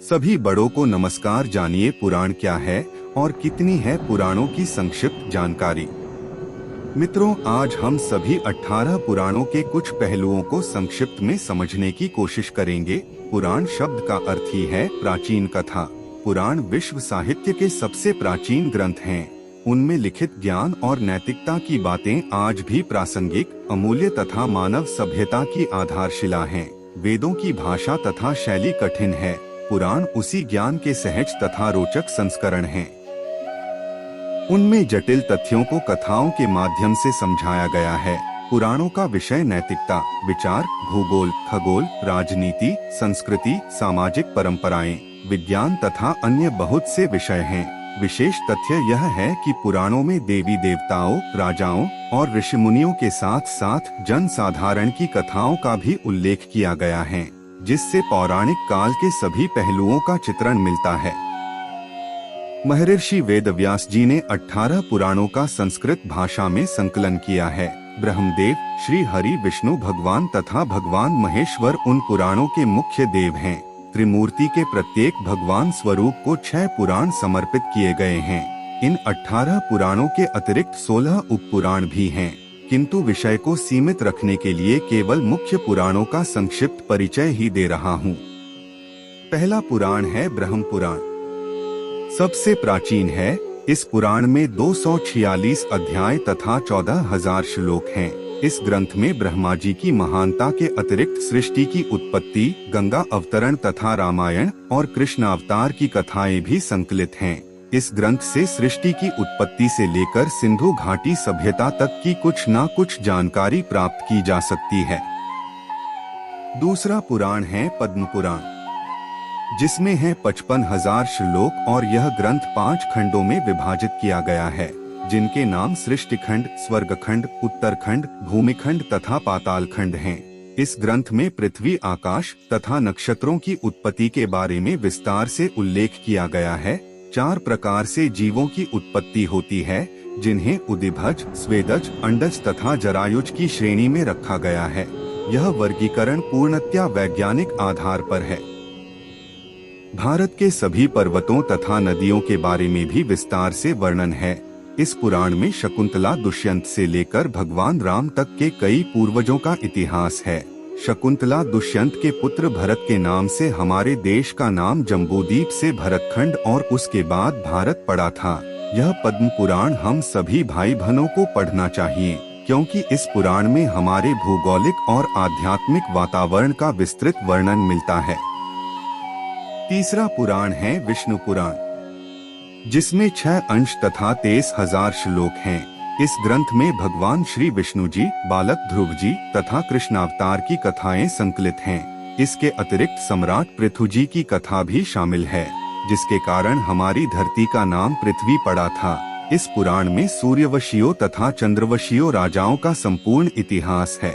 सभी बड़ों को नमस्कार। जानिए पुराण क्या है और कितनी है पुराणों की संक्षिप्त जानकारी। मित्रों, आज हम सभी 18 पुराणों के कुछ पहलुओं को संक्षिप्त में समझने की कोशिश करेंगे। पुराण शब्द का अर्थ ही है प्राचीन कथा। पुराण विश्व साहित्य के सबसे प्राचीन ग्रंथ हैं। उनमें लिखित ज्ञान और नैतिकता की बातें आज भी प्रासंगिक, अमूल्य तथा मानव सभ्यता की आधारशिला हैं। वेदों की भाषा तथा शैली कठिन है। पुराण उसी ज्ञान के सहज तथा रोचक संस्करण हैं। उनमें जटिल तथ्यों को कथाओं के माध्यम से समझाया गया है। पुराणों का विषय नैतिकता, विचार, भूगोल, खगोल, राजनीति, संस्कृति, सामाजिक परंपराएं, विज्ञान तथा अन्य बहुत से विषय हैं। विशेष तथ्य यह है कि पुराणों में देवी देवताओं, राजाओं और ऋषि मुनियों के साथ साथ जन साधारण की कथाओं का भी उल्लेख किया गया है, जिससे पौराणिक काल के सभी पहलुओं का चित्रण मिलता है। महर्षि वेदव्यास जी ने 18 पुराणों का संस्कृत भाषा में संकलन किया है। ब्रह्मदेव, श्री हरि, विष्णु भगवान तथा भगवान महेश्वर उन पुराणों के मुख्य देव हैं। त्रिमूर्ति के प्रत्येक भगवान स्वरूप को 6 पुराण समर्पित किए गए हैं। इन 18 पुराणों के अतिरिक्त 16 उपपुराण भी हैं, किंतु विषय को सीमित रखने के लिए केवल मुख्य पुराणों का संक्षिप्त परिचय ही दे रहा हूँ। पहला पुराण है ब्रह्म पुराण। सबसे प्राचीन है। इस पुराण में 246 अध्याय तथा 14,000 श्लोक हैं। इस ग्रंथ में ब्रह्मा जी की महानता के अतिरिक्त सृष्टि की उत्पत्ति, गंगा अवतरण तथा रामायण और कृष्ण अवतार की कथाएं भी संकलित हैं। इस ग्रंथ से सृष्टि की उत्पत्ति से लेकर सिंधु घाटी सभ्यता तक की कुछ न कुछ जानकारी प्राप्त की जा सकती है। दूसरा पुराण है पद्म पुराण, जिसमें है 55,000 श्लोक और यह ग्रंथ 5 खंडों में विभाजित किया गया है, जिनके नाम सृष्टि खंड, स्वर्ग खंड, उत्तरखंड, भूमिखंड तथा पाताल खंड हैं। इस ग्रंथ में पृथ्वी, आकाश तथा नक्षत्रों की उत्पत्ति के बारे में विस्तार से उल्लेख किया गया है। 4 प्रकार से जीवों की उत्पत्ति होती है, जिन्हें उदिभज, स्वेदज, अंडज तथा जरायुज की श्रेणी में रखा गया है। यह वर्गीकरण पूर्णतया वैज्ञानिक आधार पर है। भारत के सभी पर्वतों तथा नदियों के बारे में भी विस्तार से वर्णन है। इस पुराण में शकुंतला, दुष्यंत से लेकर भगवान राम तक के कई पूर्वजों का इतिहास है। शकुंतला दुष्यंत के पुत्र भरत के नाम से हमारे देश का नाम जम्बूद्वीप से भरतखंड और उसके बाद भारत पड़ा था। यह पद्म पुराण हम सभी भाई बहनों को पढ़ना चाहिए, क्योंकि इस पुराण में हमारे भौगोलिक और आध्यात्मिक वातावरण का विस्तृत वर्णन मिलता है। तीसरा पुराण है विष्णु पुराण, जिसमें 6 अंश तथा 23,000 श्लोक हैं। इस ग्रंथ में भगवान श्री विष्णु जी, बालक ध्रुव जी तथा कृष्णावतार की कथाएं संकलित हैं। इसके अतिरिक्त सम्राट पृथु जी की कथा भी शामिल है, जिसके कारण हमारी धरती का नाम पृथ्वी पड़ा था। इस पुराण में सूर्यवंशियों तथा चंद्रवंशियों राजाओं का संपूर्ण इतिहास है।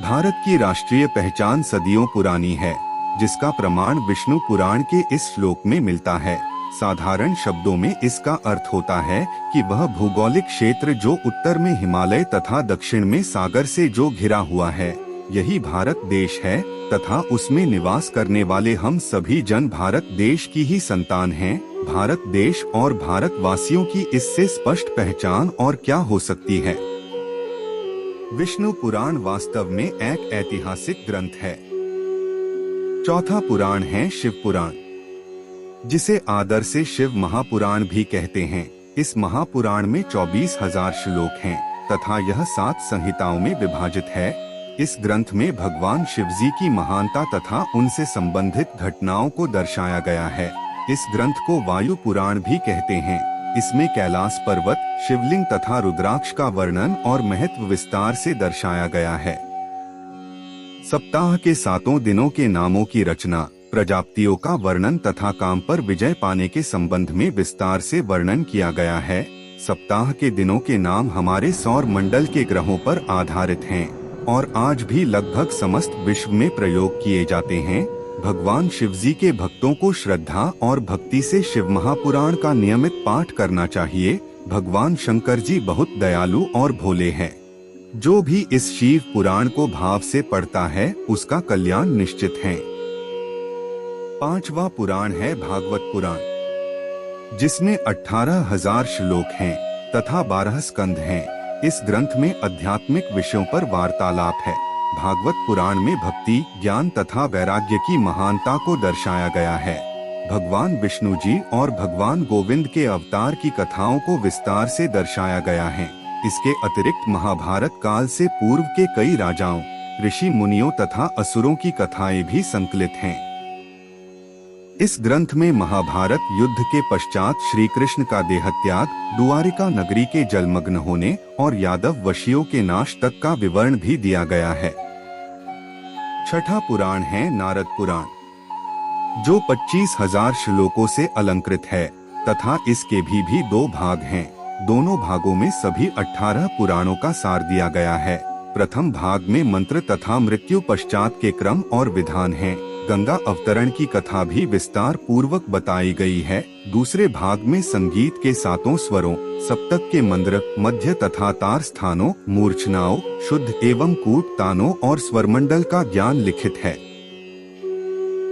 भारत की राष्ट्रीय पहचान सदियों पुरानी है, जिसका प्रमाण विष्णु पुराण के इस श्लोक में मिलता है। साधारण शब्दों में इसका अर्थ होता है कि वह भौगोलिक क्षेत्र जो उत्तर में हिमालय तथा दक्षिण में सागर से जो घिरा हुआ है, यही भारत देश है तथा उसमें निवास करने वाले हम सभी जन भारत देश की ही संतान हैं। भारत देश और भारतवासियों की इससे स्पष्ट पहचान और क्या हो सकती है। विष्णु पुराण वास्तव में एक ऐतिहासिक ग्रंथ है। चौथा पुराण है शिव पुराण, जिसे आदर से शिव महापुराण भी कहते हैं। इस महापुराण में 24,000 श्लोक हैं तथा यह 7 संहिताओं में विभाजित है। इस ग्रंथ में भगवान शिवजी की महानता तथा उनसे संबंधित घटनाओं को दर्शाया गया है। इस ग्रंथ को वायु पुराण भी कहते हैं। इसमें कैलाश पर्वत, शिवलिंग तथा रुद्राक्ष का वर्णन और महत्व विस्तार से दर्शाया गया है। सप्ताह के 7 दिनों के नामों की रचना, प्रजापतियों का वर्णन तथा काम पर विजय पाने के संबंध में विस्तार से वर्णन किया गया है। सप्ताह के दिनों के नाम हमारे सौर मंडल के ग्रहों पर आधारित हैं और आज भी लगभग समस्त विश्व में प्रयोग किए जाते हैं। भगवान शिवजी के भक्तों को श्रद्धा और भक्ति से शिव महापुराण का नियमित पाठ करना चाहिए। भगवान शंकर जी बहुत दयालु और भोले हैं। जो भी इस शिव पुराण को भाव से पढ़ता है उसका कल्याण निश्चित है। पांचवा पुराण है भागवत पुराण, जिसमें 18,000 श्लोक हैं तथा 12 स्कंध हैं। इस ग्रंथ में आध्यात्मिक विषयों पर वार्तालाप है। भागवत पुराण में भक्ति, ज्ञान तथा वैराग्य की महानता को दर्शाया गया है। भगवान विष्णु जी और भगवान गोविंद के अवतार की कथाओं को विस्तार से दर्शाया गया है। इसके अतिरिक्त महाभारत काल से पूर्व के कई राजाओं, ऋषि मुनियों तथा असुरों की कथाएं भी संकलित हैं। इस ग्रंथ में महाभारत युद्ध के पश्चात श्री कृष्ण का देहत्याग, द्वारिका नगरी के जलमग्न होने और यादव वशियों के नाश तक का विवरण भी दिया गया है। छठा पुराण है नारद पुराण, जो 25,000 श्लोकों से अलंकृत है तथा इसके भी 2 भाग हैं। दोनों भागों में सभी 18 पुराणों का सार दिया गया है। प्रथम भाग में मंत्र तथा मृत्यु पश्चात के क्रम और विधान हैं। गंगा अवतरण की कथा भी विस्तार पूर्वक बताई गई है। दूसरे भाग में संगीत के 7 स्वरों, सप्तक के मंत्र, मध्य तथा तार स्थानों, मूर्छनाओं, शुद्ध एवं कूट तानों और स्वरमंडल का ज्ञान लिखित है।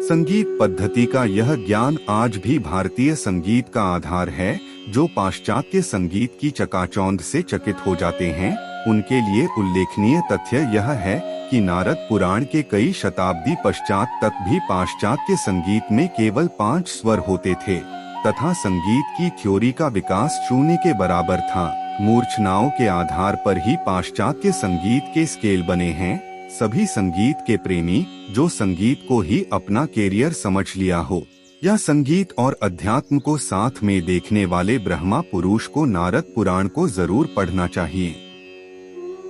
संगीत पद्धति का यह ज्ञान आज भी भारतीय संगीत का आधार है। जो पाश्चात्य संगीत की चकाचौंध से चकित हो जाते हैं, उनके लिए उल्लेखनीय तथ्य यह है कि नारद पुराण के कई शताब्दी पश्चात तक भी पाश्चात्य संगीत में केवल 5 स्वर होते थे तथा संगीत की थ्योरी का विकास शून्य के बराबर था। मूर्छनाओं के आधार पर ही पाश्चात्य संगीत के स्केल बने हैं। सभी संगीत के प्रेमी, जो संगीत को ही अपना कैरियर समझ लिया हो या संगीत और अध्यात्म को साथ में देखने वाले ब्रह्मा पुरुष को नारद पुराण को जरूर पढ़ना चाहिए।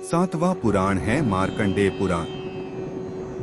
7वां पुराण है मार्कंडेय पुराण,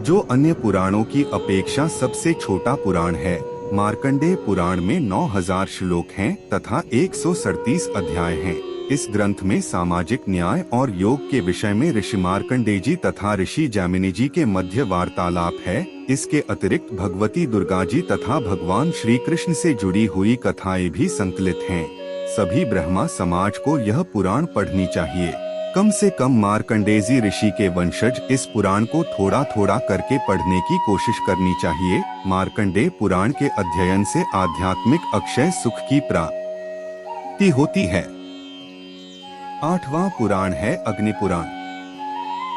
जो अन्य पुराणों की अपेक्षा सबसे छोटा पुराण है। मार्कंडेय पुराण में 9,000 श्लोक हैं तथा 137 अध्याय हैं। इस ग्रंथ में सामाजिक न्याय और योग के विषय में ऋषि मार्कंडेय जी तथा ऋषि जैमिनी जी के मध्य वार्तालाप है। इसके अतिरिक्त भगवती दुर्गा जी तथा भगवान श्री कृष्ण से जुड़ी हुई कथाएं भी संकलित हैं। सभी ब्रह्मा समाज को यह पुराण पढ़नी चाहिए। कम से कम मार्कंडेय जी ऋषि के वंशज इस पुराण को थोड़ा थोड़ा करके पढ़ने की कोशिश करनी चाहिए। मार्कंडेय पुराण के अध्ययन से आध्यात्मिक अक्षय सुख की प्राप्ति होती है। 8वां पुराण है अग्नि पुराण।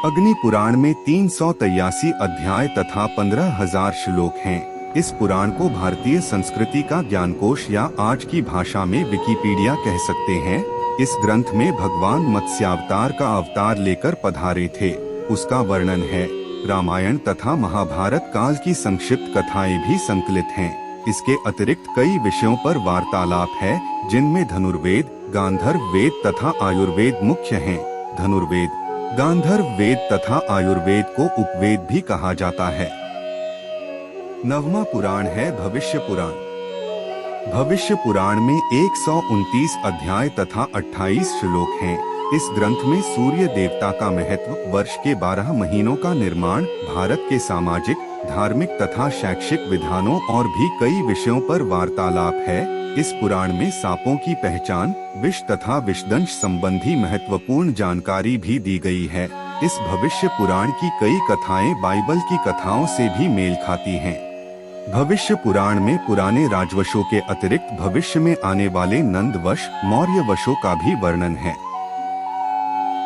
अग्नि पुराण में 383 अध्याय तथा 15,000 श्लोक हैं। इस पुराण को भारतीय संस्कृति का ज्ञानकोश या आज की भाषा में विकिपीडिया कह सकते हैं। इस ग्रंथ में भगवान मत्स्यावतार का अवतार लेकर पधारे थे, उसका वर्णन है। रामायण तथा महाभारत काल की संक्षिप्त कथाएं भी संकलित हैं। इसके अतिरिक्त कई विषयों पर वार्तालाप है, जिनमें धनुर्वेद, गांधर्व वेद तथा आयुर्वेद मुख्य हैं। धनुर्वेद, गांधर्व वेद तथा आयुर्वेद को उपवेद भी कहा जाता है। 9वां पुराण है भविष्य पुराण। भविष्य पुराण में 129 अध्याय तथा 28 श्लोक हैं। इस ग्रंथ में सूर्य देवता का महत्व, वर्ष के 12 महीनों का निर्माण, भारत के सामाजिक, धार्मिक तथा शैक्षिक विधानों और भी कई विषयों पर वार्तालाप है। इस पुराण में सांपों की पहचान, विष तथा विषदंश संबंधी महत्वपूर्ण जानकारी भी दी गई है। इस भविष्य पुराण की कई कथाएं बाइबल की कथाओं से भी मेल खाती हैं। भविष्य पुराण में पुराने राजवंशों के अतिरिक्त भविष्य में आने वाले नंदवंश, मौर्य वंशों का भी वर्णन है।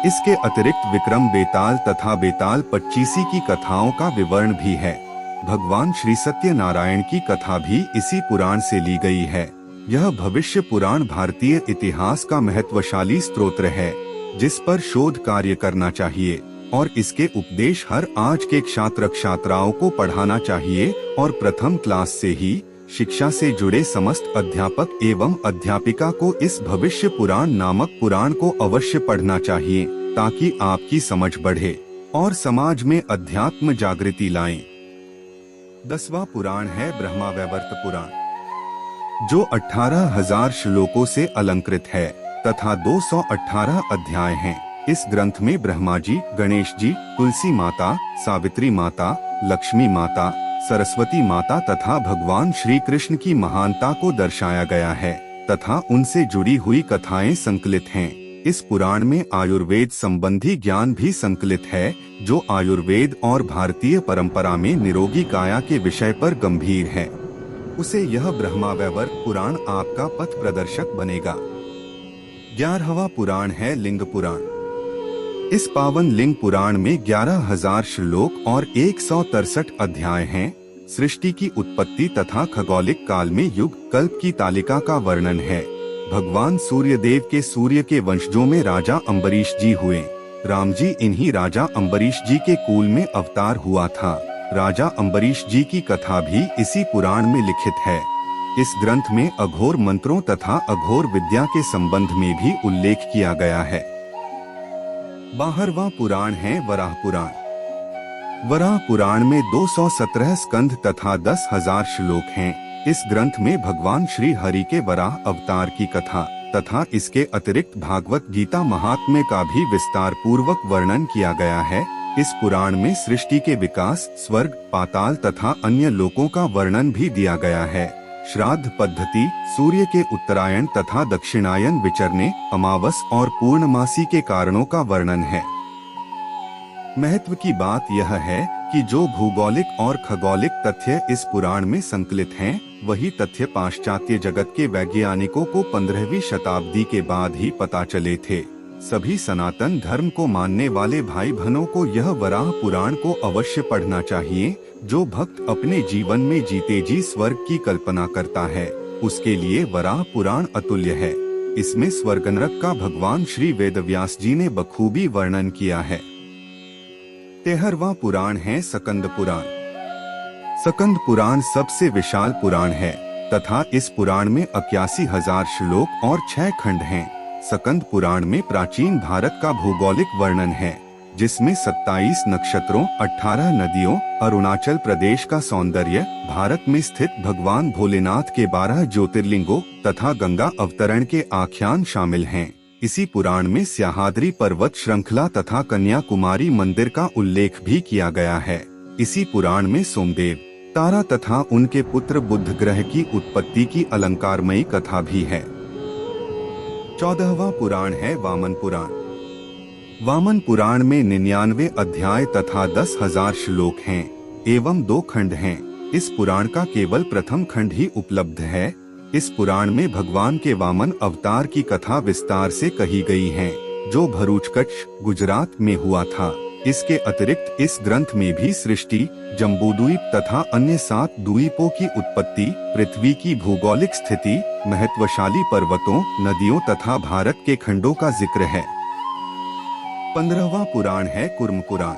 इसके अतिरिक्त विक्रम बेताल तथा बेताल पच्चीसी की कथाओं का विवरण भी है। भगवान श्री सत्यनारायण की कथा भी इसी पुराण से ली गई है। यह भविष्य पुराण भारतीय इतिहास का महत्वशाली स्त्रोत्र है, जिस पर शोध कार्य करना चाहिए और इसके उपदेश हर आज के छात्र छात्राओं को पढ़ाना चाहिए और प्रथम क्लास से ही शिक्षा से जुड़े समस्त अध्यापक एवं अध्यापिका को इस भविष्य पुराण नामक पुराण को अवश्य पढ़ना चाहिए, ताकि आपकी समझ बढ़े और समाज में अध्यात्म जागृति लाएं। 10वां पुराण है ब्रह्मावैवर्त पुराण, जो 18,000 श्लोकों से अलंकृत है तथा 218 अध्याय हैं। इस ग्रंथ में ब्रह्मा जी, गणेश जी, तुलसी माता, सावित्री माता, लक्ष्मी माता, सरस्वती माता तथा भगवान श्री कृष्ण की महानता को दर्शाया गया है तथा उनसे जुड़ी हुई कथाएं संकलित हैं। इस पुराण में आयुर्वेद संबंधी ज्ञान भी संकलित है, जो आयुर्वेद और भारतीय परंपरा में निरोगी काया के विषय पर गंभीर है। उसे यह ब्रह्मावैवर्त पुराण आपका पथ प्रदर्शक बनेगा। 11वां पुराण है लिंग पुराण। इस पावन लिंग पुराण में 11,000 श्लोक और 163 अध्याय हैं। सृष्टि की उत्पत्ति तथा खगोलिक काल में युग कल्प की तालिका का वर्णन है। भगवान सूर्यदेव के सूर्य के वंशजों में राजा अम्बरीश जी हुए। राम जी इन्हीं राजा अम्बरीश जी के कुल में अवतार हुआ था। राजा अम्बरीश जी की कथा भी इसी पुराण में लिखित है। इस ग्रंथ में अघोर मंत्रों तथा अघोर विद्या के संबंध में भी उल्लेख किया गया है। 12वां पुराण है वराह पुराण। वराह पुराण में 217 स्कंध तथा 10,000 श्लोक हैं। इस ग्रंथ में भगवान श्री हरि के वराह अवतार की कथा तथा इसके अतिरिक्त भागवत गीता महात्म्य का भी विस्तार पूर्वक वर्णन किया गया है। इस पुराण में सृष्टि के विकास, स्वर्ग, पाताल तथा अन्य लोकों का वर्णन भी दिया गया है। श्राद्ध पद्धति, सूर्य के उत्तरायण तथा दक्षिणायन विचरने, अमावस और पूर्णमासी के कारणों का वर्णन है। महत्व की बात यह है कि जो भूगोलिक और खगोलिक तथ्य इस पुराण में संकलित हैं, वही तथ्य पाश्चात्य जगत के वैज्ञानिकों को 15वीं शताब्दी के बाद ही पता चले थे। सभी सनातन धर्म को मानने वाले भाई बहनों को यह वराह पुराण को अवश्य पढ़ना चाहिए। जो भक्त अपने जीवन में जीते जी स्वर्ग की कल्पना करता है, उसके लिए वराह पुराण अतुल्य है। इसमें स्वर्ग नरक का भगवान श्री वेदव्यास जी ने बखूबी वर्णन किया है। 13वां पुराण है सकंद पुराण। सकंद पुराण सबसे विशाल पुराण है तथा इस पुराण में 81,000 श्लोक और 6 खंड हैं। सकंद पुराण में प्राचीन भारत का भौगोलिक वर्णन है, जिसमें 27 नक्षत्रों, 18 नदियों, अरुणाचल प्रदेश का सौंदर्य, भारत में स्थित भगवान भोलेनाथ के 12 ज्योतिर्लिंगों तथा गंगा अवतरण के आख्यान शामिल हैं। इसी पुराण में स्याहाद्री पर्वत श्रृंखला तथा कन्याकुमारी मंदिर का उल्लेख भी किया गया है। इसी पुराण में सोमदेव, तारा तथा उनके पुत्र बुध ग्रह की उत्पत्ति की अलंकारमयी कथा भी है। 14वां पुराण है वामन पुराण। वामन पुराण में 99 अध्याय तथा 10,000 श्लोक हैं एवं 2 खंड हैं। इस पुराण का केवल प्रथम खंड ही उपलब्ध है। इस पुराण में भगवान के वामन अवतार की कथा विस्तार से कही गई है, जो भरूच कच्छ, गुजरात में हुआ था। इसके अतिरिक्त इस ग्रंथ में भी सृष्टि, जम्बूद्वीप तथा अन्य 7 द्वीपों की उत्पत्ति, पृथ्वी की भौगोलिक स्थिति, महत्वशाली पर्वतों, नदियों तथा भारत के खंडों का जिक्र है। 15वां पुराण है कुर्म पुराण।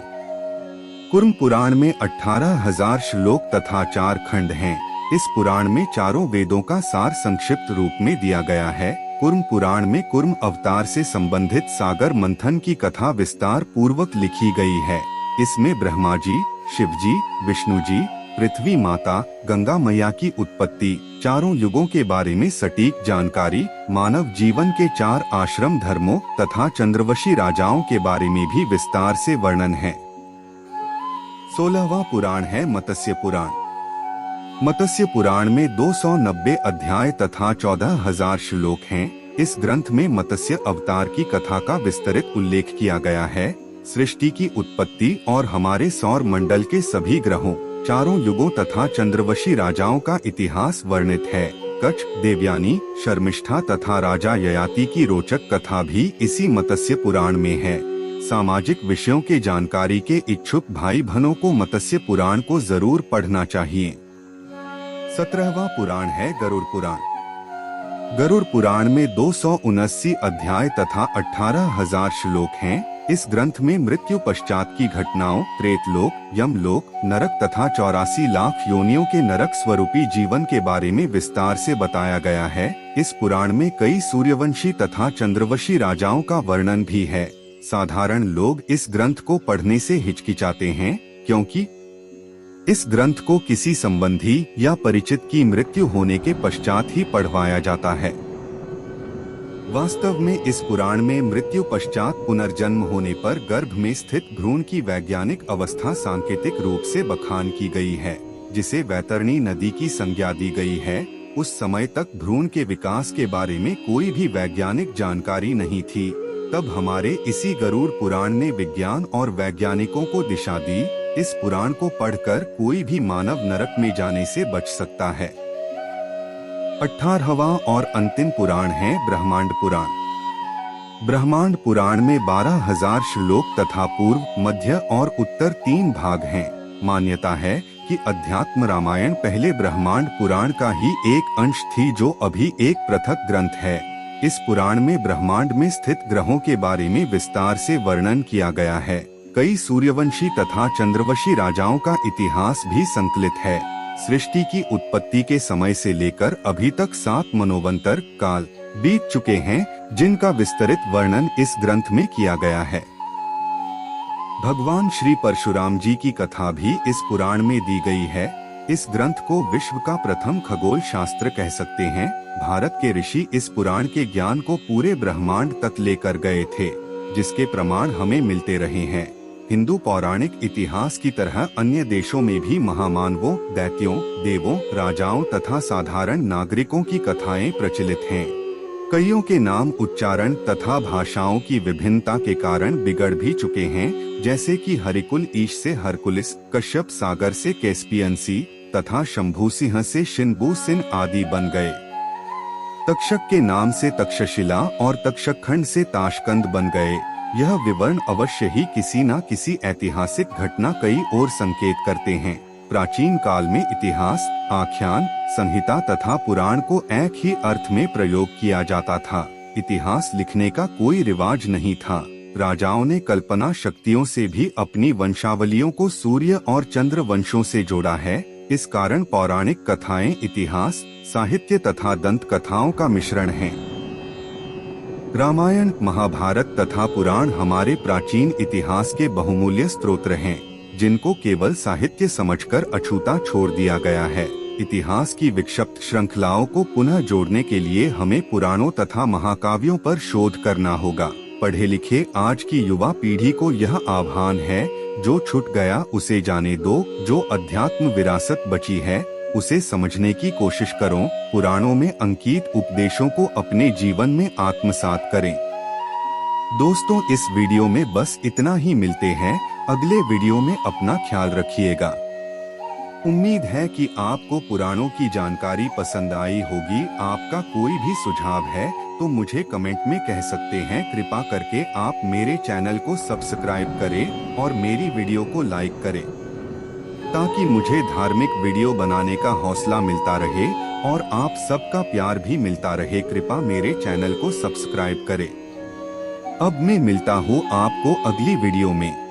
कुर्म पुराण में 18,000 श्लोक तथा 4 खंड हैं। इस पुराण में चारों वेदों का सार संक्षिप्त रूप में दिया गया है। कुर्म पुराण में कुर्म अवतार से संबंधित सागर मंथन की कथा विस्तार पूर्वक लिखी गई है। इसमें ब्रह्मा जी, शिव जी, विष्णु जी, पृथ्वी माता, गंगा मैया की उत्पत्ति, चारों युगों के बारे में सटीक जानकारी, मानव जीवन के 4 आश्रम धर्मों तथा चंद्रवशी राजाओं के बारे में भी विस्तार से वर्णन है। 16वां पुराण है मत्स्य पुराण। मत्स्य पुराण में 290 अध्याय तथा 14,000 श्लोक हैं। इस ग्रंथ में मत्स्य अवतार की कथा का विस्तृत उल्लेख किया गया है। सृष्टि की उत्पत्ति और हमारे सौर मंडल के सभी ग्रहों, चारों युगों तथा चंद्रवशी राजाओं का इतिहास वर्णित है। कच्छ, देवयानी, शर्मिष्ठा तथा राजा ययाति की रोचक कथा भी इसी मत्स्य पुराण में है। सामाजिक विषयों के जानकारी के इच्छुक भाई बहनों को मत्स्य पुराण को जरूर पढ़ना चाहिए। 17वां पुराण है गरुड़ पुराण। गरुड़ पुराण में 279 अध्याय तथा 18,000 श्लोक हैं। इस ग्रंथ में मृत्यु पश्चात की घटनाओं, प्रेतलोक, यमलोक, नरक तथा 84 लाख योनियों के नरक स्वरूपी जीवन के बारे में विस्तार से बताया गया है। इस पुराण में कई सूर्यवंशी तथा चंद्रवशी राजाओं का वर्णन भी है। साधारण लोग इस ग्रंथ को पढ़ने से हिचकिचाते हैं, क्योंकि इस ग्रंथ को किसी संबंधी या परिचित की मृत्यु होने के पश्चात ही पढ़वाया जाता है। वास्तव में इस पुराण में मृत्यु पश्चात पुनर्जन्म होने पर गर्भ में स्थित भ्रूण की वैज्ञानिक अवस्था सांकेतिक रूप से बखान की गई है, जिसे वैतरणी नदी की संज्ञा दी गई है। उस समय तक भ्रूण के विकास के बारे में कोई भी वैज्ञानिक जानकारी नहीं थी। तब हमारे इसी गरुड़ पुराण ने विज्ञान और वैज्ञानिकों को दिशा दी। इस पुराण को पढ़कर कोई भी मानव नरक में जाने से बच सकता है। 18वां और अंतिम पुराण है ब्रह्मांड पुराण। ब्रह्मांड पुराण में 12,000 श्लोक तथा पूर्व, मध्य और उत्तर 3 भाग हैं। मान्यता है कि अध्यात्म रामायण पहले ब्रह्मांड पुराण का ही एक अंश थी, जो अभी एक पृथक ग्रंथ है। इस पुराण में ब्रह्मांड में स्थित ग्रहों के बारे में विस्तार से वर्णन किया गया है। कई सूर्यवंशी तथा चंद्रवंशी राजाओं का इतिहास भी संकलित है। सृष्टि की उत्पत्ति के समय से लेकर अभी तक 7 मनोवंतर काल बीत चुके हैं, जिनका विस्तृत वर्णन इस ग्रंथ में किया गया है। भगवान श्री परशुराम जी की कथा भी इस पुराण में दी गई है। इस ग्रंथ को विश्व का प्रथम खगोल शास्त्र कह सकते हैं। भारत के ऋषि इस पुराण के ज्ञान को पूरे ब्रह्मांड तक लेकर गए थे, जिसके प्रमाण हमें मिलते रहे हैं। हिंदू पौराणिक इतिहास की तरह अन्य देशों में भी महामानवों, दैत्यों, देवों, राजाओं तथा साधारण नागरिकों की कथाएं प्रचलित हैं। कईयों के नाम उच्चारण तथा भाषाओं की विभिन्नता के कारण बिगड़ भी चुके हैं, जैसे कि हरिकुल ईश से हरकुलिस, कश्यप सागर से कैस्पियन सी तथा शंभू सिंह से शिनबू सिन आदि बन गए। तक्षक के नाम से तक्षशिला और तक्षकखंड से ताशकंद बन गए। यह विवरण अवश्य ही किसी न किसी ऐतिहासिक घटना कई और संकेत करते हैं। प्राचीन काल में इतिहास, आख्यान, संहिता तथा पुराण को एक ही अर्थ में प्रयोग किया जाता था। इतिहास लिखने का कोई रिवाज नहीं था। राजाओं ने कल्पना शक्तियों से भी अपनी वंशावलियों को सूर्य और चंद्र वंशों से जोड़ा है। इस कारण पौराणिक कथाएं इतिहास, साहित्य तथा दंत कथाओं का मिश्रण हैं। रामायण, महाभारत तथा पुराण हमारे प्राचीन इतिहास के बहुमूल्य स्रोत हैं, जिनको केवल साहित्य समझकर अछूता छोड़ दिया गया है। इतिहास की विक्षिप्त श्रृंखलाओं को पुनः जोड़ने के लिए हमें पुराणों तथा महाकाव्यों पर शोध करना होगा। पढ़े लिखे आज की युवा पीढ़ी को यह आह्वान है, जो छूट गया उसे जाने दो, जो अध्यात्म विरासत बची है उसे समझने की कोशिश करो। पुराणों में अंकित उपदेशों को अपने जीवन में आत्मसात करें। दोस्तों, इस वीडियो में बस इतना ही। मिलते हैं अगले वीडियो में। अपना ख्याल रखिएगा। उम्मीद है कि आपको पुराणों की जानकारी पसंद आई होगी। आपका कोई भी सुझाव है तो मुझे कमेंट में कह सकते हैं। कृपा करके आप मेरे चैनल को सब्सक्राइब करें और मेरी वीडियो को लाइक करें, ताकि मुझे धार्मिक वीडियो बनाने का हौसला मिलता रहे और आप सबका प्यार भी मिलता रहे। कृपा मेरे चैनल को सब्सक्राइब करें। अब मैं मिलता हूँ आपको अगली वीडियो में।